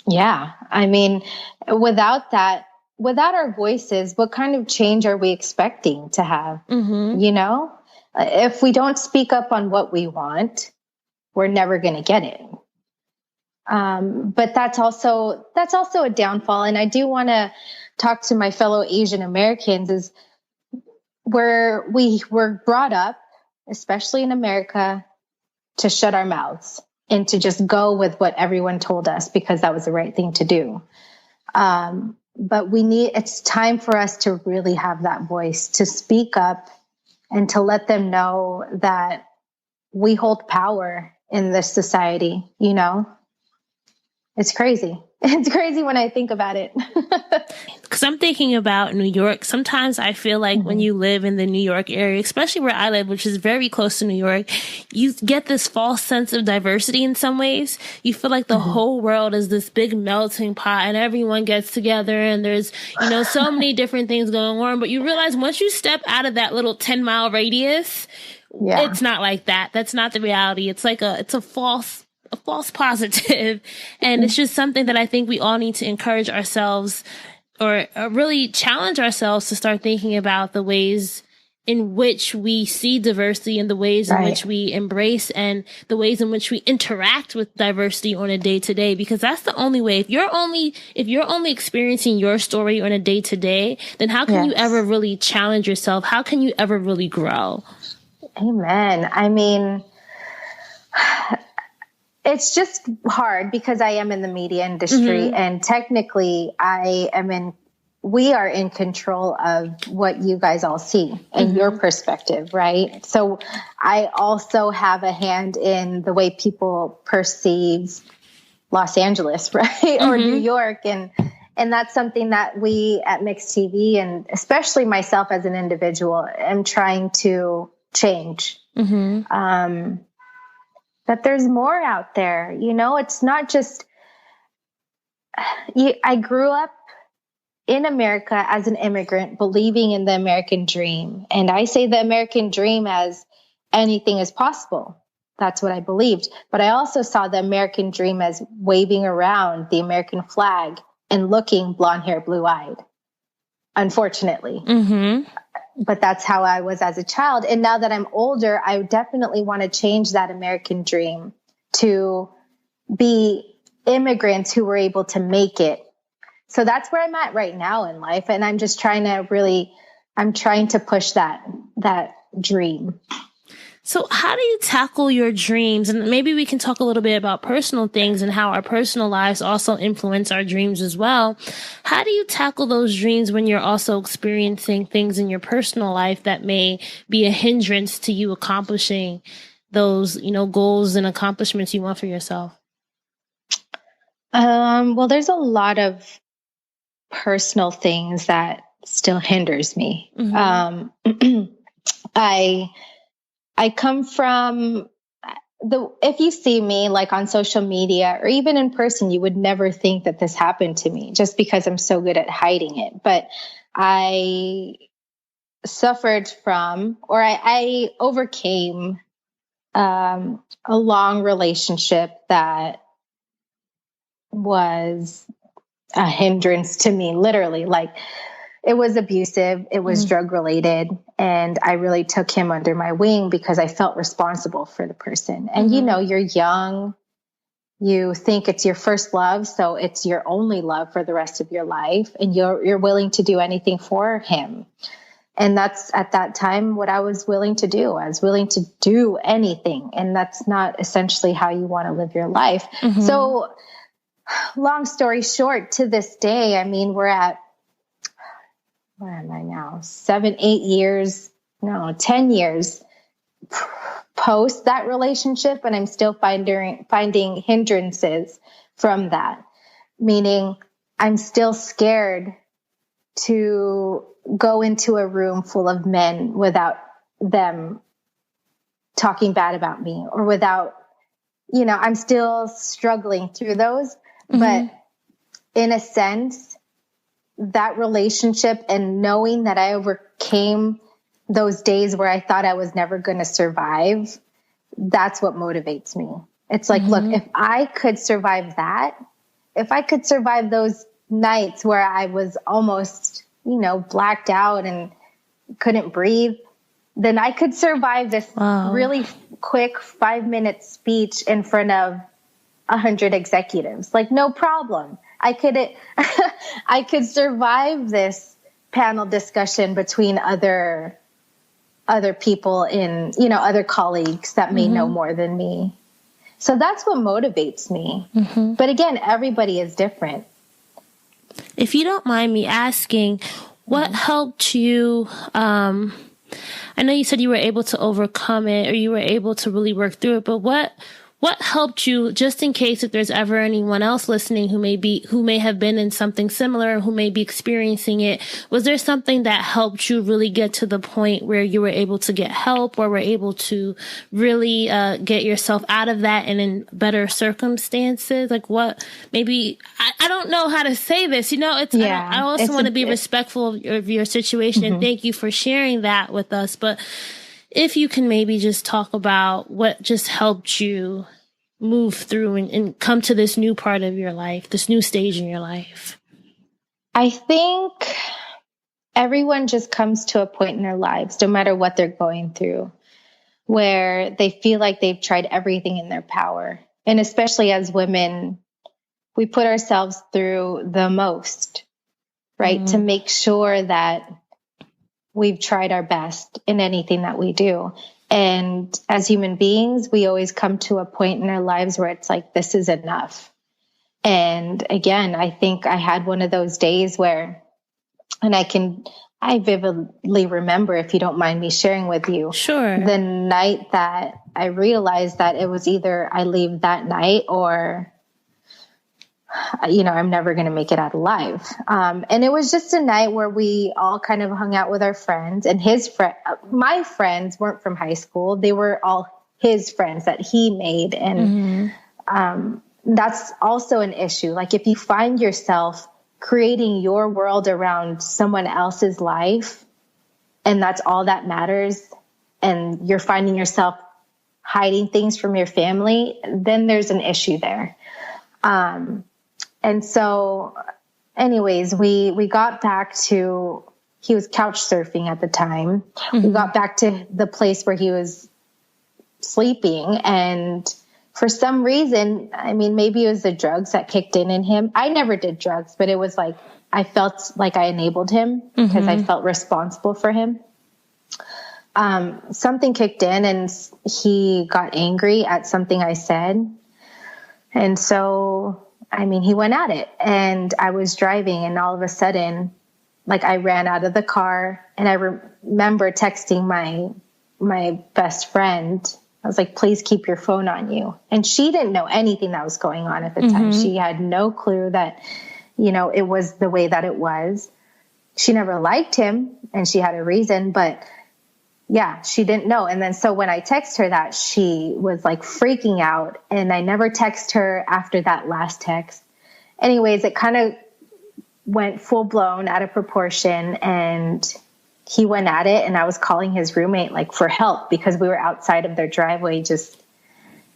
Yeah. I mean, without our voices, what kind of change are we expecting to have? If we don't speak up on what we want, we're never going to get it. But that's also a downfall. And I do want to talk to my fellow Asian Americans is where we were brought up, especially in America, to shut our mouths and to just go with what everyone told us because that was the right thing to do. But it's time for us to really have that voice, to speak up and to let them know that we hold power in this society. It's crazy. It's crazy when I think about it. Because I'm thinking about New York. Sometimes I feel like when you live in the New York area, especially where I live, which is very close to New York, you get this false sense of diversity in some ways. You feel like the whole world is this big melting pot and everyone gets together and there's, so many different things going on. But you realize once you step out of that little 10-mile radius, it's not like that. That's not the reality. It's like it's a false positive. And it's just something that I think we all need to encourage ourselves or really challenge ourselves to start thinking about the ways in which we see diversity and the ways in which we embrace and the ways in which we interact with diversity on a day to day, because that's the only way. If you're only experiencing your story on a day to day, then how can you ever really challenge yourself? How can you ever really grow? Amen. I mean, it's just hard because I am in the media industry and technically we are in control of what you guys all see and your perspective, right? So I also have a hand in the way people perceive Los Angeles, right? Or New York. And that's something that we at Myx TV and especially myself as an individual am trying to change. That there's more out there. It's not just, I grew up in America as an immigrant, believing in the American dream. And I say the American dream as anything is possible. That's what I believed. But I also saw the American dream as waving around the American flag and looking blonde hair, blue eyed, unfortunately. but that's how I was as a child. And now that I'm older, I definitely want to change that American dream to be immigrants who were able to make it. So that's where I'm at right now in life. And I'm just trying to push that dream. So how do you tackle your dreams? And maybe we can talk a little bit about personal things and how our personal lives also influence our dreams as well. How do you tackle those dreams when you're also experiencing things in your personal life that may be a hindrance to you accomplishing those, goals and accomplishments you want for yourself? Well, there's a lot of personal things that still hinders me. Mm-hmm. I come from if you see me like on social media or even in person, you would never think that this happened to me just because I'm so good at hiding it. But I suffered from, or I overcame a long relationship that was a hindrance to me, literally. Like, it was abusive, it was drug related, and I really took him under my wing because I felt responsible for the person. And you're young, you think it's your first love, so it's your only love for the rest of your life, and you're willing to do anything for him. And that's at that time what I was willing to do. I was willing to do anything, and that's not essentially how you want to live your life. Mm-hmm. So, long story short, to this day, I mean, we're at, where am I now? 10 years post that relationship. And I'm still finding hindrances from that. Meaning I'm still scared to go into a room full of men without them talking bad about me, or without, I'm still struggling through those. Mm-hmm. But in a sense, that relationship and knowing that I overcame those days where I thought I was never going to survive, that's what motivates me. It's like, look, if I could survive that, if I could survive those nights where I was almost, blacked out and couldn't breathe, then I could survive this really quick 5-minute speech in front of 100 executives. Like, no problem. I could survive this panel discussion between other people in, other colleagues that may know more than me. So that's what motivates me. Mm-hmm. But again, everybody is different. If you don't mind me asking, what helped you, I know you said you were able to overcome it, or you were able to really work through it, but what helped you, just in case if there's ever anyone else listening who may have been in something similar, or who may be experiencing it? Was there something that helped you really get to the point where you were able to get help, or were able to really get yourself out of that and in better circumstances? Like, what, maybe, I don't know how to say this, I also want to be respectful of your situation, and thank you for sharing that with us. But if you can maybe just talk about what just helped you move through and come to this new part of your life, this new stage in your life. I think everyone just comes to a point in their lives, no matter what they're going through, where they feel like they've tried everything in their power. And especially as women, we put ourselves through the most, right? To make sure that we've tried our best in anything that we do. And as human beings, we always come to a point in our lives where it's like, this is enough. And again, I think I had one of those days where, and I vividly remember, if you don't mind me sharing with you, sure, the night that I realized that it was either I leave that night or, I'm never going to make it out alive. And it was just a night where we all kind of hung out with our friends, and my friends weren't from high school. They were all his friends that he made. And, that's also an issue. Like, if you find yourself creating your world around someone else's life, and that's all that matters, and you're finding yourself hiding things from your family, then there's an issue there. And so anyways, we got back to, he was couch surfing at the time. We got back to the place where he was sleeping, and for some reason, I mean, maybe it was the drugs that kicked in him. I never did drugs, but it was like, I felt like I enabled him because I felt responsible for him. Something kicked in and he got angry at something I said. And so, I mean, he went at it, and I was driving, and all of a sudden, like, I ran out of the car, and I remember texting my best friend. I was like, please keep your phone on you. And she didn't know anything that was going on at the time. She had no clue that, you know, it was the way that it was. She never liked him, and she had a reason, but yeah, she didn't know. And then, so when I text her that, she was like freaking out, and I never text her after that last text. Anyways, it kind of went full blown out of proportion, and he went at it, and I was calling his roommate like for help because we were outside of their driveway, just,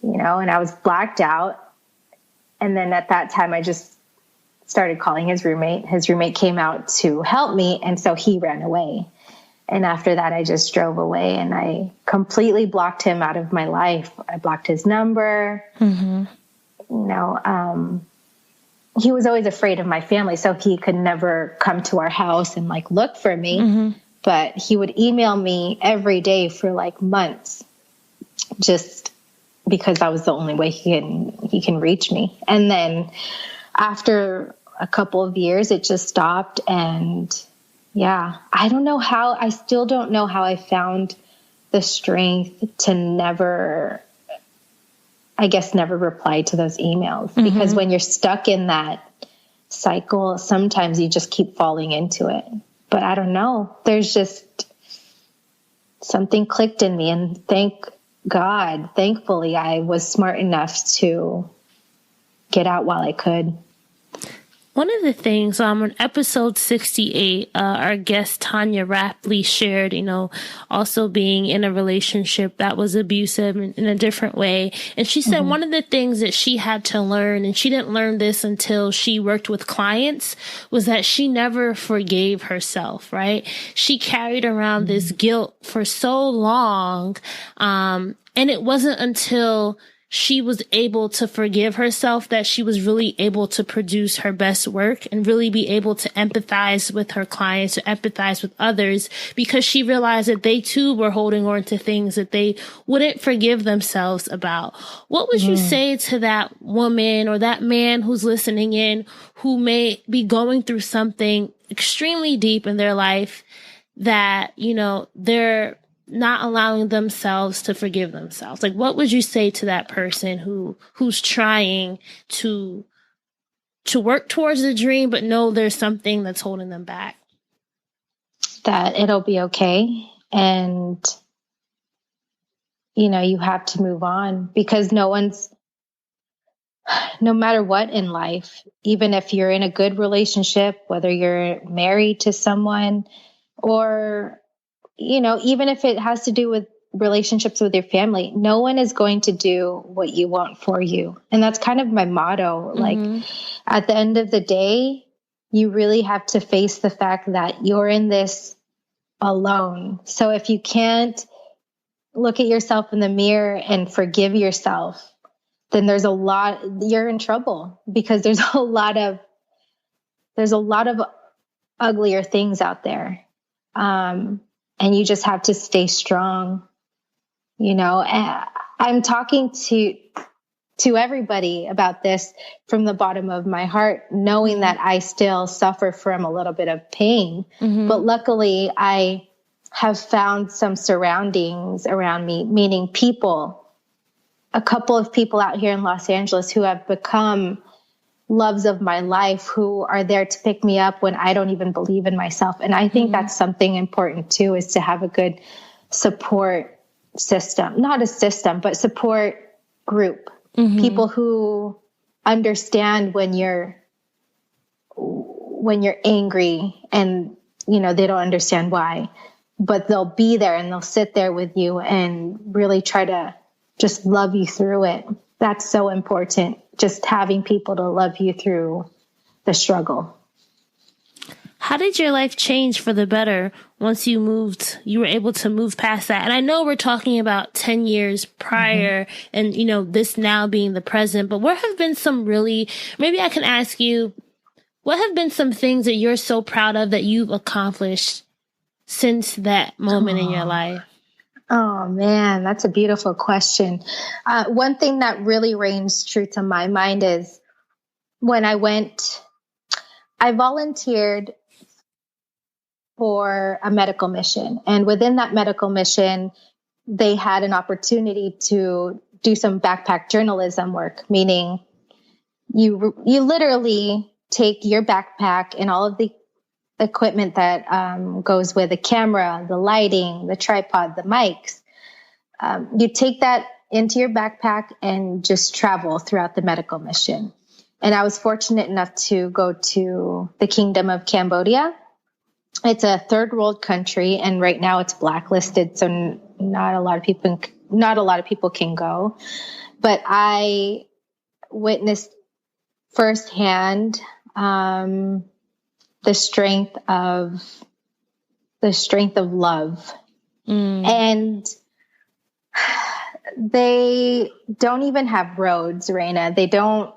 you know, and I was blacked out. And then at that time, I just started calling his roommate. His roommate came out to help me. And so he ran away. And after that, I just drove away, and I completely blocked him out of my life. I blocked his number. You know, he was always afraid of my family, so he could never come to our house and like look for me. But he would email me every day for like months, just because that was the only way he can reach me. And then after a couple of years, it just stopped. And yeah, I still don't know how I found the strength to never reply to those emails, because when you're stuck in that cycle, sometimes you just keep falling into it. But I don't know. There's just something clicked in me, and thankfully, I was smart enough to get out while I could. One of the things on episode 68, our guest Tanya Rapley shared, you know, also being in a relationship that was abusive in a different way. And she said one of the things that she had to learn, and she didn't learn this until she worked with clients, was that she never forgave herself, right? She carried around this guilt for so long. And it wasn't until she was able to forgive herself that she was really able to produce her best work and really be able to empathize with her clients, to empathize with others, because she realized that they too were holding on to things that they wouldn't forgive themselves about. What would you say to that woman or that man who's listening in, who may be going through something extremely deep in their life that, you know, they're not allowing themselves to forgive themselves? Like, what would you say to that person who's trying to work towards the dream, but know there's something that's holding them back? That it'll be okay. And, you know, you have to move on, because no matter what in life, even if you're in a good relationship, whether you're married to someone, or, you know, even if it has to do with relationships with your family, no one is going to do what you want for you. And that's kind of my motto. Like, at the end of the day, you really have to face the fact that you're in this alone. So if you can't look at yourself in the mirror and forgive yourself, then you're in trouble, because there's a lot of uglier things out there. And you just have to stay strong, you know. And I'm talking to everybody about this from the bottom of my heart, knowing that I still suffer from a little bit of pain. But luckily, I have found some surroundings around me, meaning people, a couple of people out here in Los Angeles who have become loves of my life, who are there to pick me up when I don't even believe in myself. And I think that's something important too, is to have a good support system, not a system, but support group, people who understand when you're angry, and, you know, they don't understand why, but they'll be there and they'll sit there with you and really try to just love you through it. That's so important. Just having people to love you through the struggle. how did your life change for the better once you were able to move past that? And I know we're talking about 10 years prior and, this now being the present, but what have been maybe I can ask you, what have been some things that you're so proud of that you've accomplished since that moment in your life? Oh man, that's a beautiful question. One thing that really reigns true to my mind is when I volunteered for a medical mission. And within that medical mission, they had an opportunity to do some backpack journalism work, meaning you literally take your backpack and all of the equipment that goes with the camera, the lighting, the tripod, the mics. You take that into your backpack and just travel throughout the medical mission. And I was fortunate enough to go to the Kingdom of Cambodia. It's a third world country, and right now it's blacklisted, so not a lot of people can go. But I witnessed firsthand the strength of love. And they don't even have roads, Raina.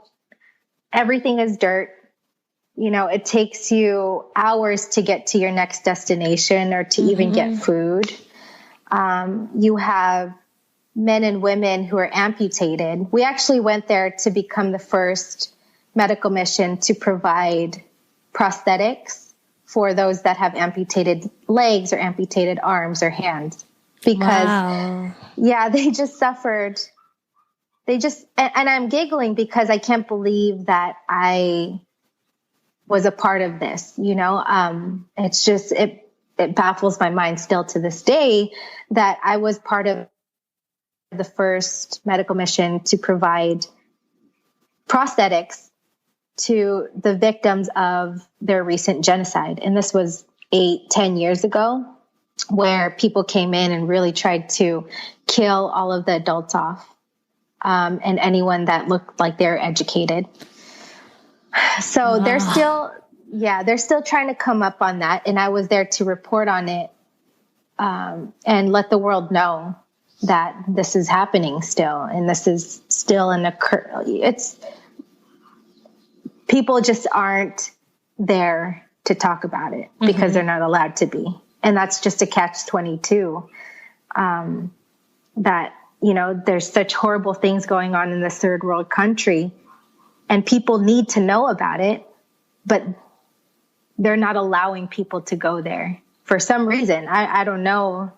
Everything is dirt. It takes you hours to get to your next destination or to even get food. You have men and women who are amputated. We actually went there to become the first medical mission to provide prosthetics for those that have amputated legs or amputated arms or hands. Because, they just suffered. And I'm giggling because I can't believe that I was a part of this, it's just, it baffles my mind still to this day that I was part of the first medical mission to provide prosthetics to the victims of their recent genocide. And this was 8-10 years ago, where people came in and really tried to kill all of the adults off. And anyone that looked like they're educated. So they're still trying to come up on that. And I was there to report on it, and let the world know that this is happening still. And this is still people just aren't there to talk about it because they're not allowed to be. And that's just a catch-22, that, there's such horrible things going on in this third world country and people need to know about it, but they're not allowing people to go there for some reason. I don't know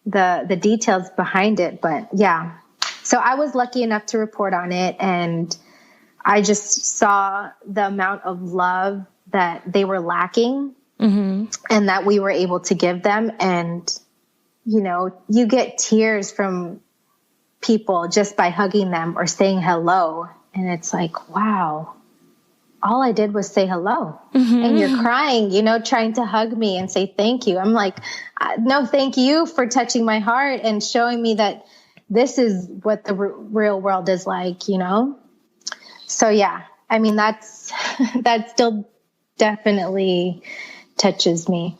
the details behind it, but yeah. So I was lucky enough to report on it, and I just saw the amount of love that they were lacking and that we were able to give them. And, you get tears from people just by hugging them or saying hello. And it's like, wow, all I did was say hello. And you're crying, trying to hug me and say thank you. I'm like, no, thank you for touching my heart and showing me that this is what the real world is like, So yeah, I mean, that still definitely touches me.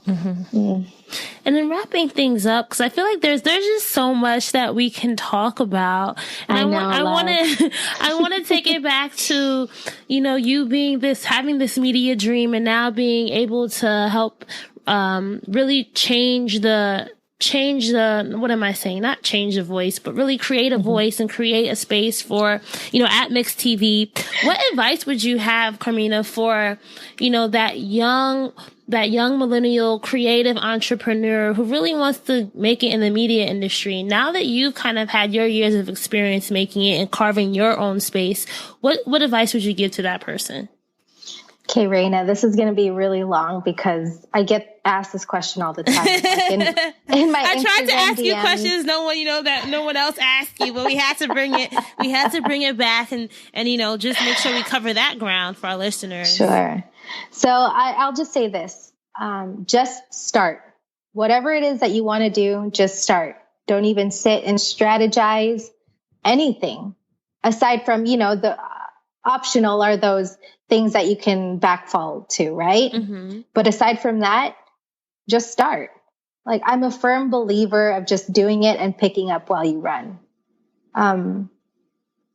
And then wrapping things up, because I feel like there's just so much that we can talk about. And I want to take it back to, you being having this media dream and now being able to help really change the what am I saying? Not change the voice, but really create a voice and create a space for, at Myx TV. What advice would you have, Karmina, for, that young millennial creative entrepreneur who really wants to make it in the media industry? Now that you've kind of had your years of experience making it and carving your own space, what advice would you give to that person? Okay, Raina, this is going to be really long because I get asked this question all the time. In my I tried to ask DMs. you questions that no one else asked you, but we had to bring it back and just make sure we cover that ground for our listeners. Sure. So I'll just say this, just start. Whatever it is that you want to do, just start. Don't even sit and strategize anything aside from, optional are those things that you can backfall to, right? But aside from that, just start. Like, I'm a firm believer of just doing it and picking up while you run.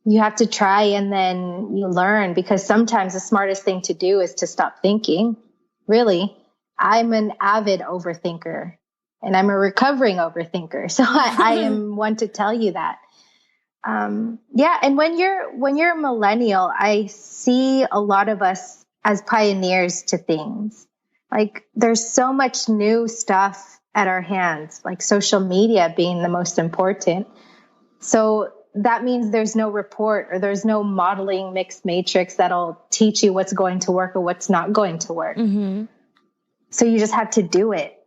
You have to try and then you learn, because sometimes the smartest thing to do is to stop thinking. Really, I'm an avid overthinker and I'm a recovering overthinker. So I am one to tell you that. Yeah. And when you're a millennial, I see a lot of us as pioneers to things. Like, there's so much new stuff at our hands, like social media being the most important. So that means there's no report or there's no modeling mixed matrix that'll teach you what's going to work or what's not going to work. So you just have to do it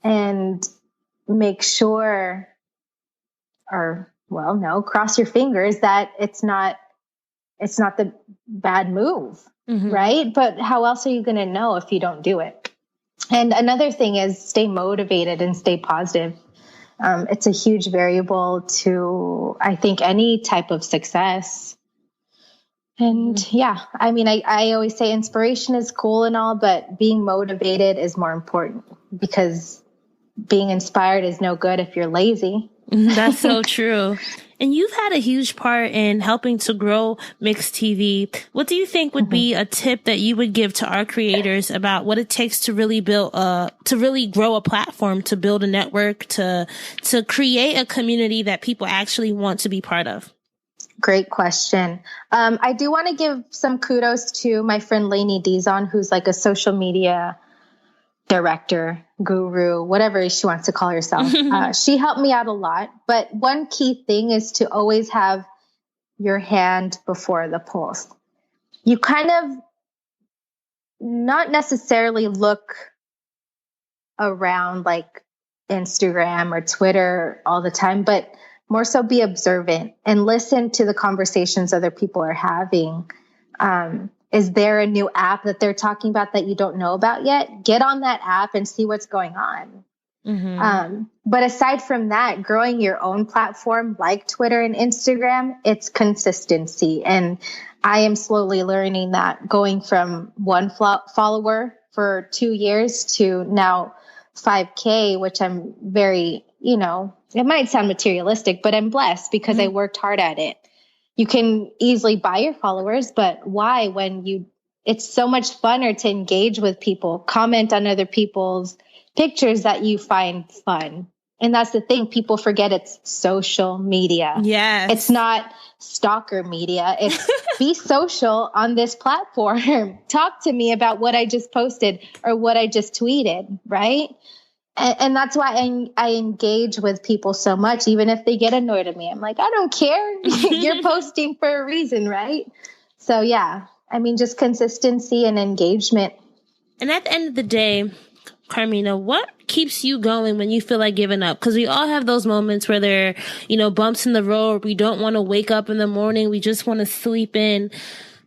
and make sure, cross your fingers that it's not the bad move, right? But how else are you going to know if you don't do it? And another thing is stay motivated and stay positive. It's a huge variable to, I think, any type of success. And yeah, I mean, I always say inspiration is cool and all, but being motivated is more important, because being inspired is no good if you're lazy. That's so true. And you've had a huge part in helping to grow Myx TV. What do you think would be a tip that you would give to our creators about what it takes to really grow a platform, to build a network, to create a community that people actually want to be part of? Great question. I do want to give some kudos to my friend Lainey Dizon, who's like a social media director, guru, whatever she wants to call herself. She helped me out a lot. But one key thing is to always have your hand before the pulse. You kind of not necessarily look around like Instagram or Twitter all the time, but more so be observant and listen to the conversations other people are having. Is there a new app that they're talking about that you don't know about yet? Get on that app and see what's going on. But aside from that, growing your own platform like Twitter and Instagram, it's consistency. And I am slowly learning that, going from one follower for 2 years to now 5K, which I'm very, it might sound materialistic, but I'm blessed because I worked hard at it. You can easily buy your followers, but why when it's so much funner to engage with people, comment on other people's pictures that you find fun. And that's the thing. People forget it's social media. Yes. It's not stalker media. It's be social on this platform. Talk to me about what I just posted or what I just tweeted, right? And that's why I engage with people so much, even if they get annoyed at me. I'm like, I don't care. You're posting for a reason, right? So yeah, I mean, just consistency and engagement. And at the end of the day, Karmina, what keeps you going when you feel like giving up? Because we all have those moments where there are, bumps in the road. We don't want to wake up in the morning. We just want to sleep in.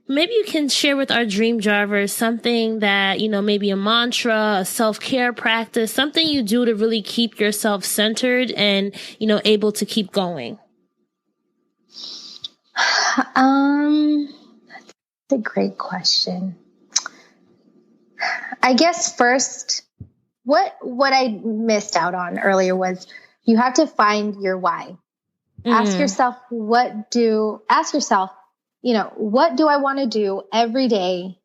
Maybe you can share with our dream drivers something that, maybe a mantra, a self-care practice, something you do to really keep yourself centered and, able to keep going. That's a great question. I guess first, what I missed out on earlier was you have to find your why. Ask yourself, what do I want to do every day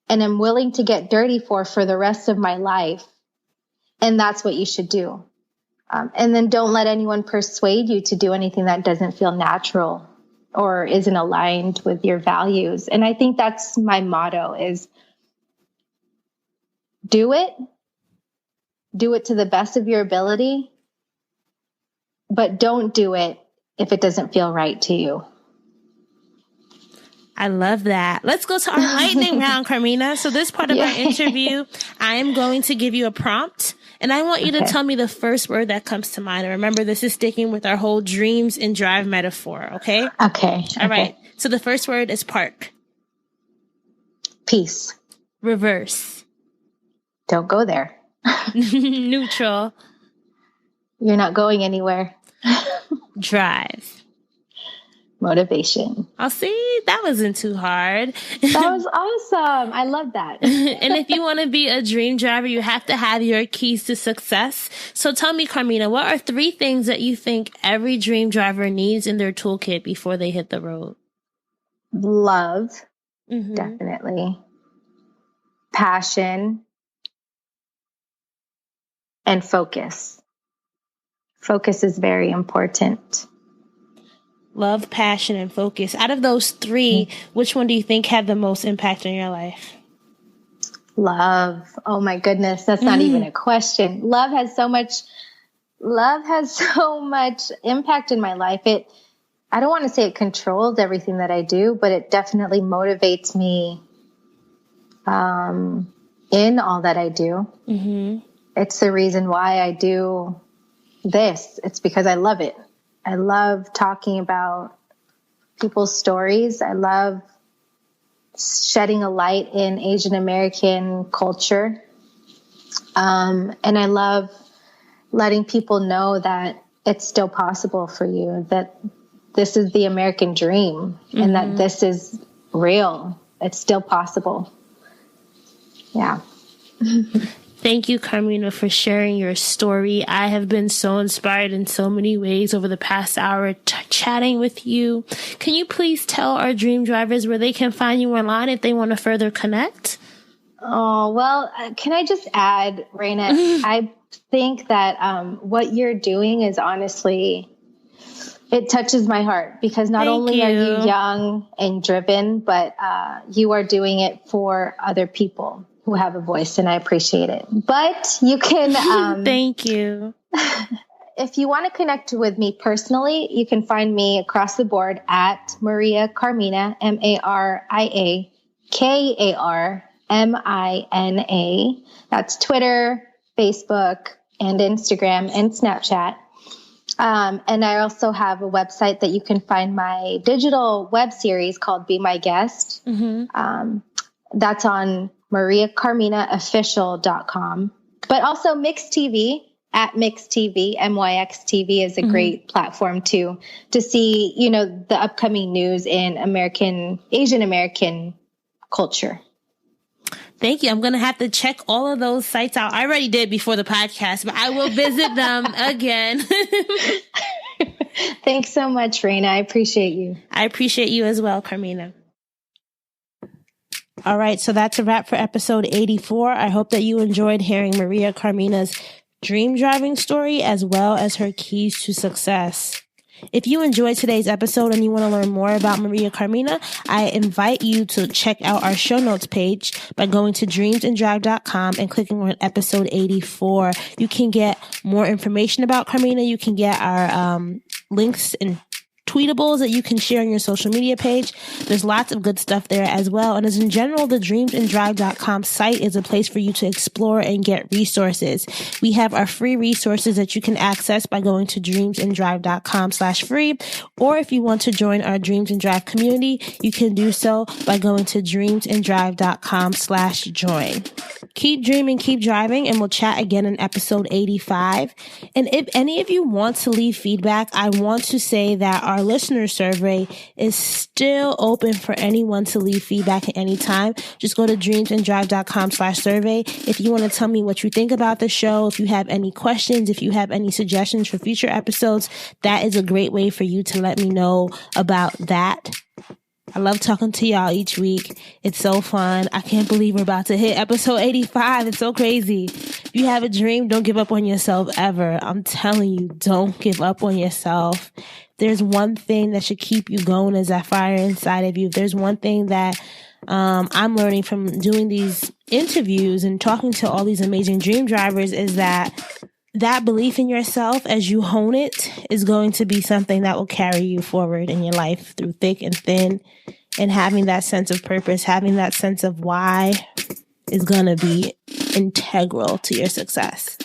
and I'm willing to get dirty for the rest of my life? And that's what you should do. And then don't let anyone persuade you to do anything that doesn't feel natural or isn't aligned with your values. And I think that's my motto is do it to the best of your ability, but don't do it if it doesn't feel right to you. I love that. Let's go to our lightning round, Karmina. So this part of our interview, I am going to give you a prompt and I want you to tell me the first word that comes to mind. And remember, this is sticking with our whole dreams and drive metaphor. Okay. Okay. All right. So the first word is park. Peace. Reverse. Don't go there. Neutral. You're not going anywhere. Drive. motivation. I'll see. That wasn't too hard. That was awesome. I love that. And if you want to be a dream driver, you have to have your keys to success. So tell me, Karmina, what are 3 things that you think every dream driver needs in their toolkit before they hit the road? Love, definitely. Passion and focus. Focus is very important. Love, passion, and focus. Out of those 3, which one do you think had the most impact on your life? Love. Oh my goodness. That's not even a question. Love has so much impact in my life. I don't want to say it controls everything that I do, but it definitely motivates me in all that I do. It's the reason why I do this. It's because I love it. I love talking about people's stories. I love shedding a light in Asian American culture. And I love letting people know that it's still possible for you, that this is the American dream and that this is real. It's still possible. Yeah. Thank you, Karmina, for sharing your story. I have been so inspired in so many ways over the past hour chatting with you. Can you please tell our dream drivers where they can find you online if they want to further connect? Oh, well, can I just add, Raina, I think that what you're doing is honestly, it touches my heart because not only are you young and driven, but you are doing it for other people who have a voice, and I appreciate it. But you can... Thank you. If you want to connect with me personally, you can find me across the board at Maria-Karmina, Maria-Karmina. That's Twitter, Facebook, and Instagram, and Snapchat. And I also have a website that you can find my digital web series called Be My Guest. That's on Maria-KarminaOfficial.com. But also Myx TV at Myx TV. MYX TV is a great platform to see, the upcoming news in Asian American culture. Thank you. I'm going to have to check all of those sites out. I already did before the podcast, but I will visit them again. Thanks so much, Raina. I appreciate you. I appreciate you as well, Karmina. All right. So that's a wrap for episode 84. I hope that you enjoyed hearing Maria-Karmina's dream driving story as well as her keys to success. If you enjoyed today's episode and you want to learn more about Maria-Karmina, I invite you to check out our show notes page by going to dreamsanddrive.com and clicking on episode 84. You can get more information about Karmina. You can get our links and tweetables that you can share on your social media page. There's lots of good stuff there as well. And as in general, the dreamsanddrive.com site is a place for you to explore and get resources. We have our free resources that you can access by going to dreamsanddrive.com/free. Or if you want to join our Dreams and Drive community, you can do so by going to dreamsanddrive.com/join. Keep dreaming, keep driving, and we'll chat again in episode 85. And if any of you want to leave feedback, I want to say that our listener survey is still open for anyone to leave feedback at any time. Just go to dreamsanddrive.com/survey. If you want to tell me what you think about the show, if you have any questions, if you have any suggestions for future episodes, that is a great way for you to let me know about that. I love talking to y'all each week. It's so fun. I can't believe we're about to hit episode 85. It's so crazy. If you have a dream, don't give up on yourself ever. I'm telling you, don't give up on yourself. There's one thing that should keep you going is that fire inside of you. If there's one thing that I'm learning from doing these interviews and talking to all these amazing dream drivers is that belief in yourself as you hone it is going to be something that will carry you forward in your life through thick and thin. And having that sense of purpose, having that sense of why is going to be integral to your success.